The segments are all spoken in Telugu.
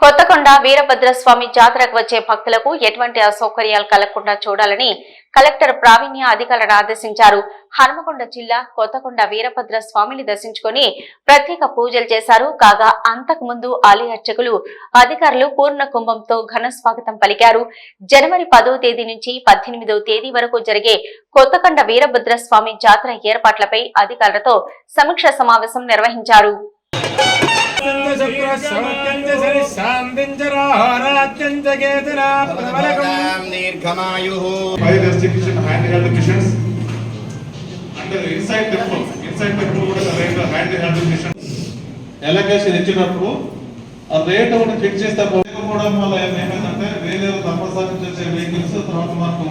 కొత్తకొండ వీరభద్రస్వామి జాతరకు వచ్చే భక్తులకు ఎటువంటి అసౌకర్యాలు కలగకుండా చూడాలని కలెక్టర్ ప్రావీణ్య అధికారులను ఆదేశించారు. హనుమకొండ జిల్లా కొత్తకొండ వీరభద్రస్వామిని దర్శించుకుని ప్రత్యేక పూజలు చేశారు. కాగా అంతకు ముందు ఆలయ అర్చకులు అధికారులు పూర్ణ కుంభంతో ఘన స్వాగతం పలికారు. జనవరి 10వ తేదీ నుంచి 18వ తేదీ వరకు జరిగే కొత్తకొండ వీరభద్రస్వామి జాతర ఏర్పాట్లపై అధికారులతో సమీక్ష సమావేశం నిర్వహించారు. ఎలకేషన్ ఇచ్చినప్పుడు ఆ రేట్ ఒకటి ఫిక్స్ చేస్తే పోవడం వల్ల ఏమైందంటే వేరే తప్పనిసరి చేసే వెహికల్స్ తర్వాత మనకు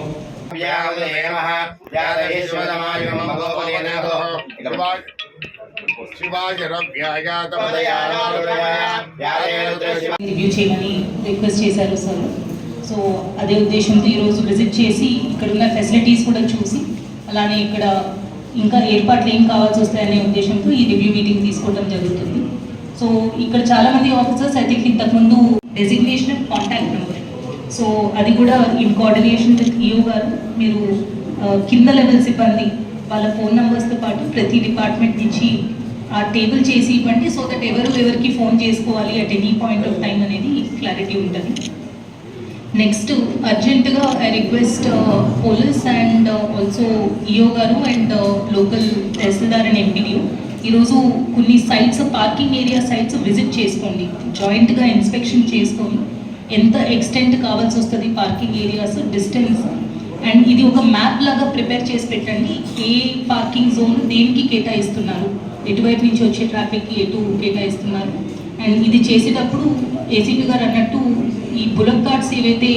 రివ్యూ చేయమని రిక్వెస్ట్ చేశారు సార్. సో అదే ఉద్దేశంతో ఈరోజు విజిట్ చేసి ఇక్కడ ఉన్న ఫెసిలిటీస్ కూడా చూసి అలానే ఇక్కడ ఇంకా ఏర్పాట్లు ఏం కావాల్సి వస్తాయనే ఉద్దేశంతో ఈ రివ్యూ మీటింగ్ తీసుకోవడం జరుగుతుంది. సో ఇక్కడ చాలామంది ఆఫీసర్స్ ఐ థింక్ ఇంతకుముందు designation of contact number, so అది కూడా ఇన్ కోఆర్డినేషన్ విత్ ఈఓ గారు మీరు కింద లెవెల్ సిబ్బంది వాళ్ళ ఫోన్ నెంబర్స్తో పాటు ప్రతి డిపార్ట్మెంట్ నుంచి ఆ టేబుల్ చేసి ఇవ్వండి. సో దట్ ఎవరికి ఫోన్ చేసుకోవాలి at any point of time అనేది క్లారిటీ ఉంటుంది. నెక్స్ట్ అర్జెంటుగా I request police and also EO గారు and local tahsildar and MPDO ఈరోజు కొన్ని sites parking area sites visit చేసుకోండి. జాయింట్గా ఇన్స్పెక్షన్ చేసుకొని ఎంత ఎక్స్టెంట్ కావాల్సి వస్తుంది పార్కింగ్ ఏరియాస్ డిస్టెన్స్ అండ్ ఇది ఒక మ్యాప్ లాగా ప్రిపేర్ చేసి పెట్టండి. ఏ పార్కింగ్ జోన్ దేనికి కేటాయిస్తున్నారు, ఎటువైపు నుంచి వచ్చే ట్రాఫిక్కి ఎటు కేటాయిస్తున్నారు. అండ్ ఇది చేసేటప్పుడు ఏసీపీ గారు అన్నట్టు ఈ బులక్ కార్డ్స్ ఏవైతే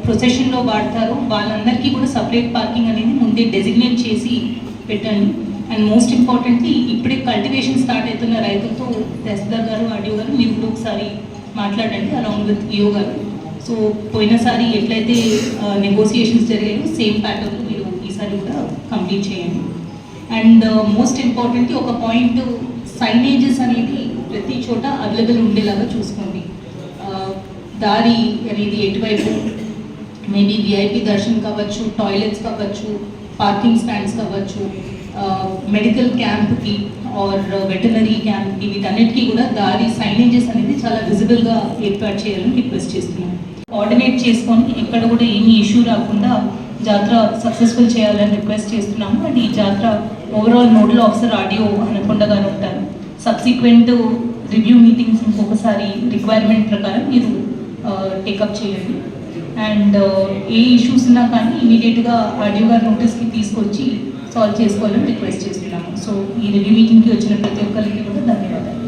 ప్రొసెషన్లో వాడతారో వాళ్ళందరికీ కూడా సపరేట్ పార్కింగ్ అనేది ముందే డెసిగ్నేట్ చేసి పెట్టండి. అండ్ మోస్ట్ ఇంపార్టెంట్లీ ఇప్పుడే కల్టివేషన్ స్టార్ట్ అవుతున్న రైతులతో తహసీల్దార్ గారు ఆర్డీఓ గారు మీరు కూడా ఒకసారి మాట్లాడండి అలాంగ్ విత్ ఈఓ గారు. సో పోయినసారి ఎట్లయితే నెగోసియేషన్స్ జరిగాయో సేమ్ ప్యాటర్న్ మీరు ఈసారి కూడా కంప్లీట్ చేయండి. అండ్ మోస్ట్ ఇంపార్టెంట్లీ ఒక పాయింట్ సైనేజెస్ అనేది ప్రతి చోట అవైలబుల్ ఉండేలాగా చూసుకోండి. దారి అనేది ఎటువైపు మేబీ విఐపి దర్శన్ కావచ్చు, టాయిలెట్స్ కావచ్చు, పార్కింగ్ స్టాండ్స్ కావచ్చు, మెడికల్ క్యాంప్కి ఆర్ వెటనరీ క్యాంప్కి వీటన్నిటికీ కూడా దారి సైనేజెస్ అనేది చాలా విజిబుల్గా ఏర్పాటు చేయాలని రిక్వెస్ట్ చేస్తున్నాను. కోఆర్డినేట్ చేసుకొని ఎక్కడ కూడా ఏమీ ఇష్యూ రాకుండా జాతర సక్సెస్ఫుల్ చేయాలని రిక్వెస్ట్ చేస్తున్నాము. అండ్ ఈ జాతర overall nodal officer RDO Hanamkonda గారు ఉంటారు. సబ్సిక్వెంట్ రివ్యూ మీటింగ్స్ ఇంకొకసారి రిక్వైర్మెంట్ ప్రకారం మీరు టేకప్ చేయండి. అండ్ ఏ ఇష్యూస్ ఉన్నా కానీ ఇమీడియట్గా ఆర్డీఓ గారి నోటీస్కి తీసుకొచ్చి సాల్వ్ చేసుకోవాలని రిక్వెస్ట్ చేస్తున్నాము. సో ఈ రివ్యూ మీటింగ్కి వచ్చిన ప్రతి ఒక్కరికి కూడా ధన్యవాదాలు.